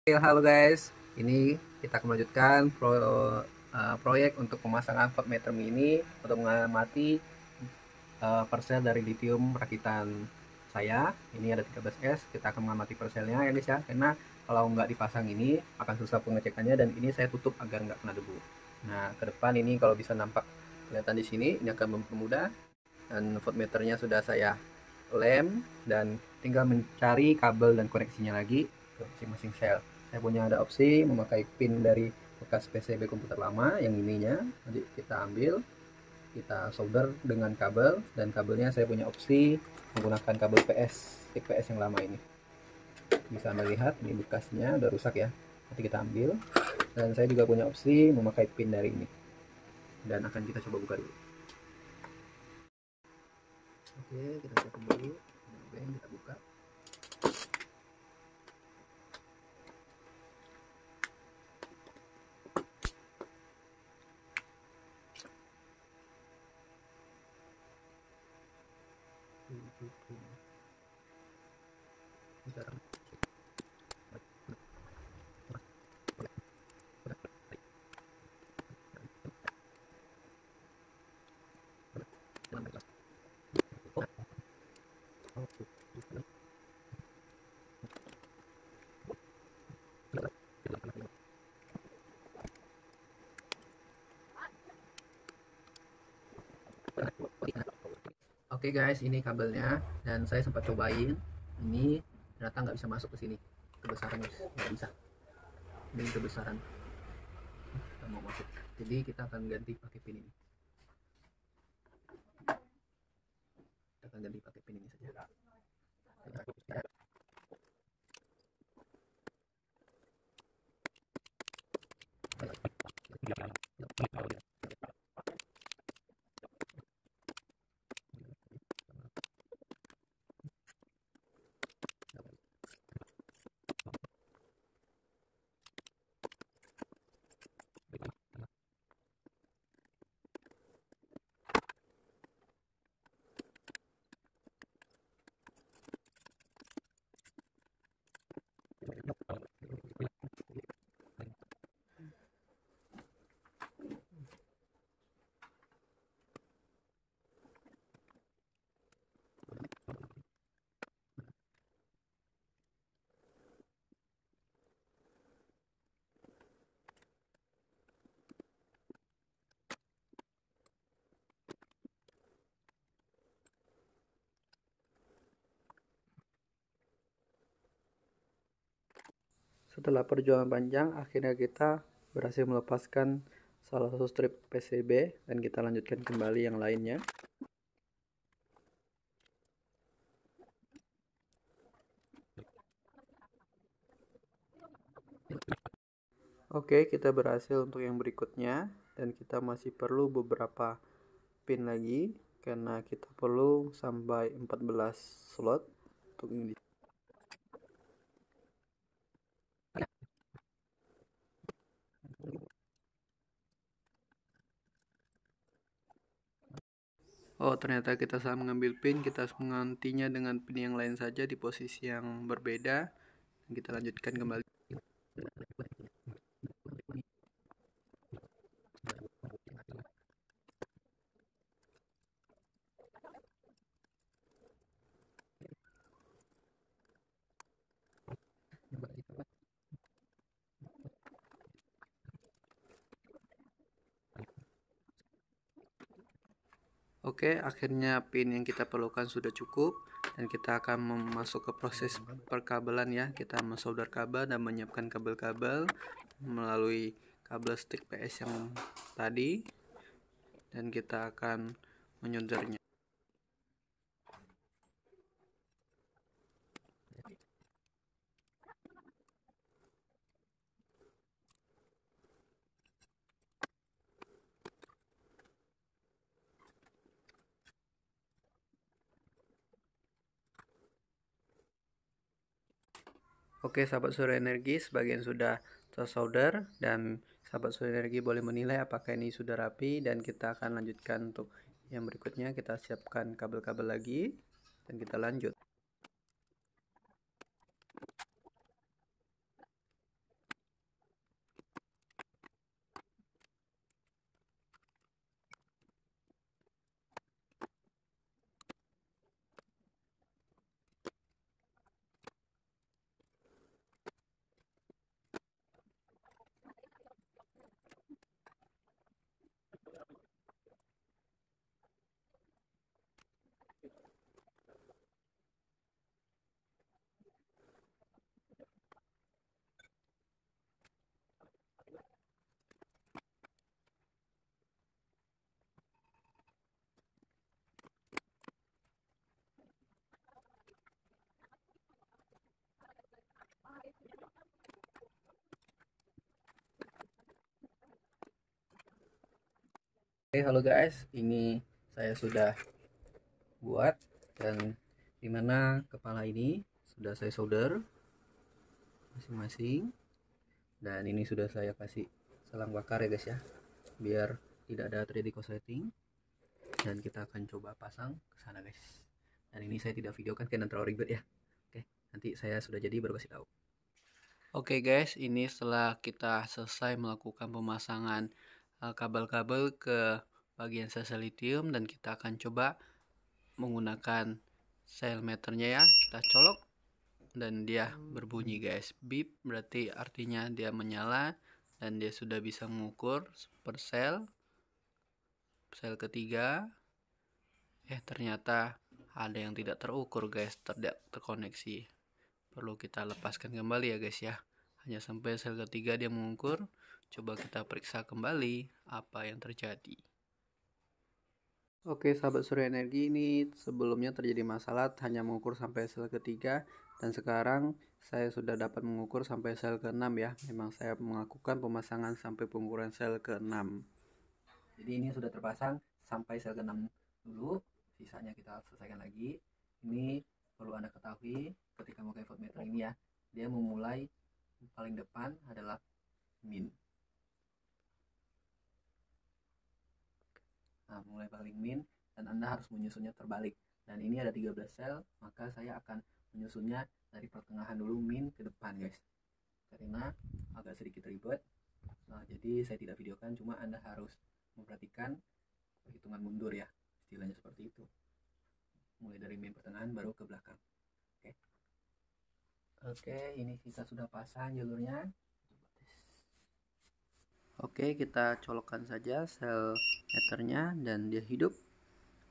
Oke, halo guys. Ini kita akan melanjutkan proyek untuk pemasangan voltmeter mini untuk mengamati persel dari lithium rakitan saya. Ini ada 13S. Kita akan mengamati perselnya ya guys ya. Karena kalau nggak dipasang ini akan susah pengecekannya, dan ini saya tutup agar nggak kena debu. Nah, ke depan ini kalau bisa nampak kelihatan di sini, ini akan mempermudah. Dan voltmeternya sudah saya lem, dan tinggal mencari kabel dan koneksinya lagi ke masing-masing sel. Saya punya ada opsi memakai pin dari bekas PCB komputer lama yang ininya, nanti kita ambil, kita solder dengan kabel, dan kabelnya saya punya opsi menggunakan kabel PS, stick PS yang lama ini. Bisa Anda lihat ini bekasnya udah rusak ya, nanti kita ambil. Dan saya juga punya opsi memakai pin dari ini, dan akan kita coba buka dulu. Oke, kita siapkan dulu. Oke, kita buka. Oke guys, ini kabelnya, dan saya sempat cobain. Ini ternyata nggak bisa masuk ke sini, kebesaran guys, nggak bisa. Ini kebesaran, nggak mau masuk. Jadi kita akan ganti pakai pin ini. Kita akan ganti pakai pin ini saja. Setelah perjuangan panjang, akhirnya kita berhasil melepaskan salah satu strip PCB, dan kita lanjutkan kembali yang lainnya. Oke, kita berhasil untuk yang berikutnya, dan kita masih perlu beberapa pin lagi karena kita perlu sampai 14 slot untuk ini. Oh, ternyata kita salah mengambil pin. Kita harus menggantinya dengan pin yang lain saja di posisi yang berbeda. Kita lanjutkan kembali. Oke, akhirnya pin yang kita perlukan sudah cukup, dan kita akan masuk ke proses perkabelan ya. Kita mensolder kabel dan menyiapkan kabel-kabel melalui kabel stick PS yang tadi, dan kita akan menyoldernya. Oke, sahabat Surya Energi, sebagian sudah tersolder, dan sahabat Surya Energi boleh menilai apakah ini sudah rapi, dan kita akan lanjutkan untuk yang berikutnya. Kita siapkan kabel-kabel lagi, dan kita lanjut. Oke, halo guys, ini saya sudah buat, dan dimana kepala ini sudah saya solder masing-masing, dan ini sudah saya kasih selang bakar ya guys ya, biar tidak ada terjadi korsleting. Dan kita akan coba pasang ke sana guys. Dan ini saya tidak videokan karena terlalu ribet ya. Oke, nanti saya sudah jadi baru kasih tahu. Oke guys, ini setelah kita selesai melakukan pemasangan kabel-kabel ke bagian sel lithium, dan kita akan coba menggunakan sel meternya ya. Kita colok dan dia berbunyi guys, beep, berarti artinya dia menyala dan dia sudah bisa mengukur per sel ketiga. Ternyata ada yang tidak terukur guys, tidak terkoneksi. Perlu kita lepaskan kembali ya guys ya. Hanya sampai sel ketiga dia mengukur. Coba kita periksa kembali apa yang terjadi. Oke sahabat Surya Energi, ini sebelumnya terjadi masalah hanya mengukur sampai sel ketiga, dan sekarang saya sudah dapat mengukur sampai sel ke-6 ya. Memang saya melakukan pemasangan sampai pengukuran sel ke-6. Jadi ini sudah terpasang sampai sel ke-6 dulu, sisanya kita selesaikan lagi. Ini perlu Anda ketahui ketika memakai voltmeter ini ya, dia memulai paling depan adalah min. Nah, mulai paling min, dan Anda harus menyusunnya terbalik. Dan ini ada 13 sel, maka saya akan menyusunnya dari pertengahan dulu min ke depan guys. Karena agak sedikit ribet. Nah, jadi saya tidak videokan, cuma Anda harus memperhatikan perhitungan mundur ya. Istilahnya seperti itu. Mulai dari min pertengahan baru ke belakang. Oke, ini kita sudah pasang jalurnya. Oke, kita colokkan saja sel meternya dan dia hidup,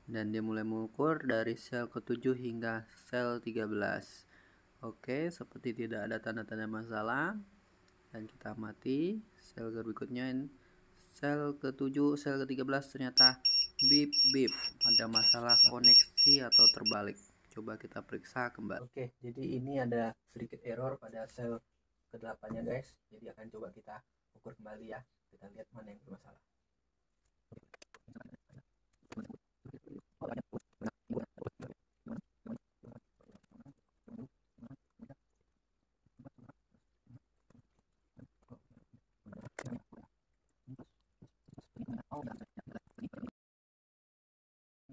dan dia mulai mengukur dari sel ke-7 hingga sel 13. Oke, seperti tidak ada tanda-tanda masalah, dan kita amati sel berikutnya. Sel ke-7, sel ke-13 ternyata bip bip, ada masalah koneksi atau terbalik. Coba kita periksa kembali. Oke, jadi ini ada sedikit error pada sel ke-8 nya guys. Jadi akan coba kita ukur kembali ya. Kita lihat mana yang bermasalah.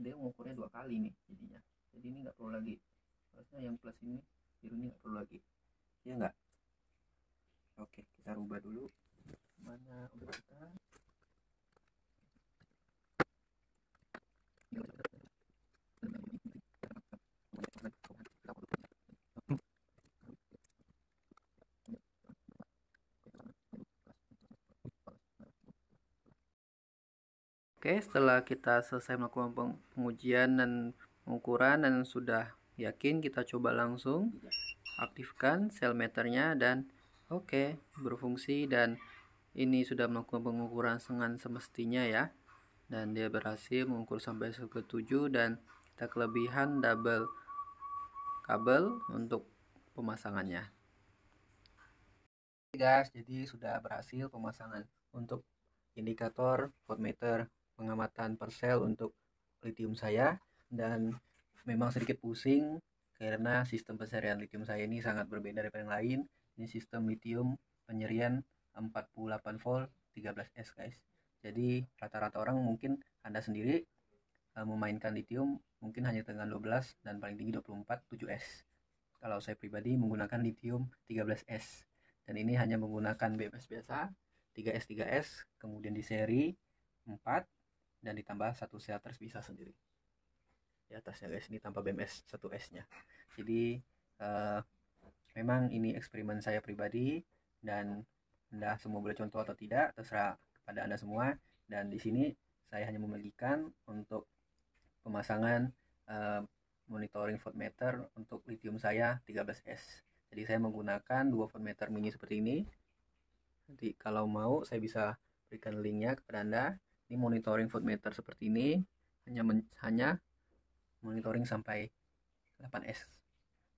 Dia mengukurnya 2 kali nih jadinya. Jadi ini nggak perlu lagi. Harusnya yang plus ini, biru ini nggak perlu lagi. Ya nggak? Oke, kita rubah dulu. Mana udah kita? Oke, setelah kita selesai melakukan pengujian dan pengukuran dan sudah yakin, kita coba langsung aktifkan sel meternya, dan oke, berfungsi, dan ini sudah melakukan pengukuran dengan semestinya ya. Dan dia berhasil mengukur sampai sel ke-7, dan kita kelebihan double kabel untuk pemasangannya. Oke guys, jadi sudah berhasil pemasangan untuk indikator voltmeter pengamatan per sel untuk lithium saya, dan memang sedikit pusing karena sistem penyerian lithium saya ini sangat berbeda dari yang lain. Ini sistem lithium penyerian 48 volt 13S guys. Jadi rata-rata orang, mungkin Anda sendiri memainkan lithium mungkin hanya dengan 12 dan paling tinggi 24 7S. Kalau saya pribadi menggunakan lithium 13S, dan ini hanya menggunakan BMS biasa 3S 3S, kemudian di seri 4, dan ditambah satu sel terpisah sendiri di atasnya guys, ini tanpa BMS 1S nya. Jadi memang ini eksperimen saya pribadi, dan Anda semua boleh contoh atau tidak, terserah kepada Anda semua. Dan di sini saya hanya membagikan untuk pemasangan monitoring voltmeter untuk lithium saya 13S. Jadi saya menggunakan 2 voltmeter mini seperti ini. Nanti kalau mau saya bisa berikan linknya kepada Anda. Ini monitoring voltmeter seperti ini, hanya monitoring sampai 8S.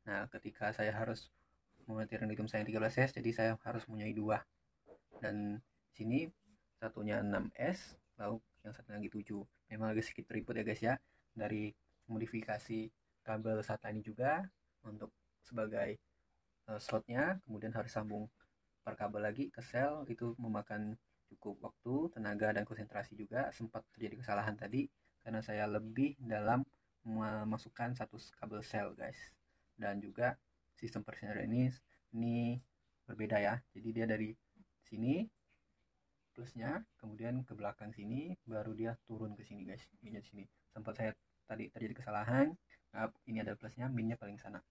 Nah, ketika saya harus monitoring lithium saya 13S, jadi saya harus mempunyai 2. Dan sini satunya 6S, lalu yang 1,7. Memang agak sedikit ribet ya guys ya, dari modifikasi kabel SATA ini juga untuk sebagai slotnya, kemudian harus sambung per kabel lagi ke sel, itu memakan cukup waktu, tenaga, dan konsentrasi juga. Sempat terjadi kesalahan tadi karena saya lebih dalam memasukkan satu kabel sel guys, dan juga sistem perserian ini berbeda ya. Jadi dia dari sini plusnya, kemudian ke belakang sini, baru dia turun ke sini guys. Ini di sini sempat saya tadi terjadi kesalahan. Ini ada plusnya, minnya paling sana.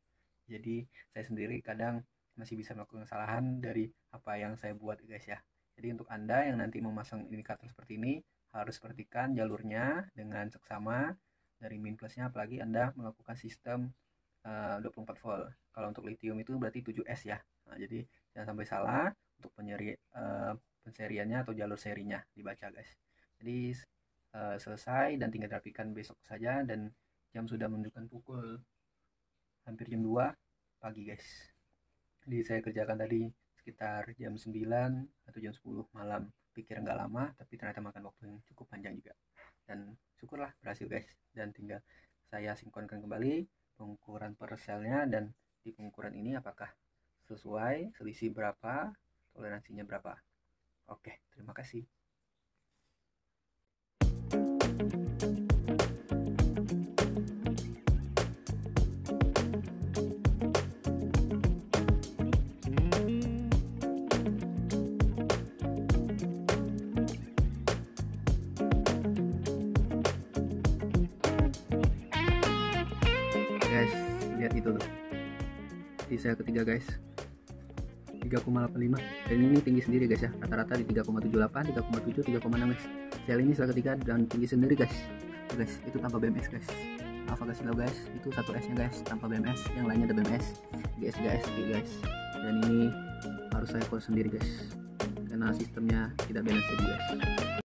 Jadi saya sendiri kadang masih bisa melakukan kesalahan dari apa yang saya buat guys ya. Jadi untuk Anda yang nanti memasang indikator seperti ini, harus perhatikan jalurnya dengan seksama dari min plusnya, apalagi Anda melakukan sistem 24 volt. Kalau untuk lithium itu berarti 7S ya. Nah, jadi jangan sampai salah untuk penseriannya atau jalur serinya dibaca guys. Jadi selesai dan tinggal dirapikan besok saja, dan jam sudah menunjukkan pukul hampir jam 2 pagi guys. Jadi saya kerjakan tadi sekitar jam 9 atau jam 10 malam. Pikir nggak lama, tapi ternyata makan waktu yang cukup panjang juga. Dan syukurlah berhasil guys. Dan tinggal saya sinkronkan kembali pengukuran per selnya, dan di pengukuran ini apakah sesuai, selisih berapa, toleransinya berapa. Oke, terima kasih. Guys, lihat itu tuh, di sel ketiga guys, 3,85, dan ini tinggi sendiri guys ya, rata-rata di 3,78, 3,7, 3,6 guys. Sel ini sel ketiga dan tinggi sendiri guys. Guys, itu tanpa BMS guys. Maaf agak silau guys, itu 1S nya guys tanpa BMS, yang lainnya ada BMS, GS guys. Dan ini harus saya core sendiri guys, karena sistemnya tidak balance jadi guys.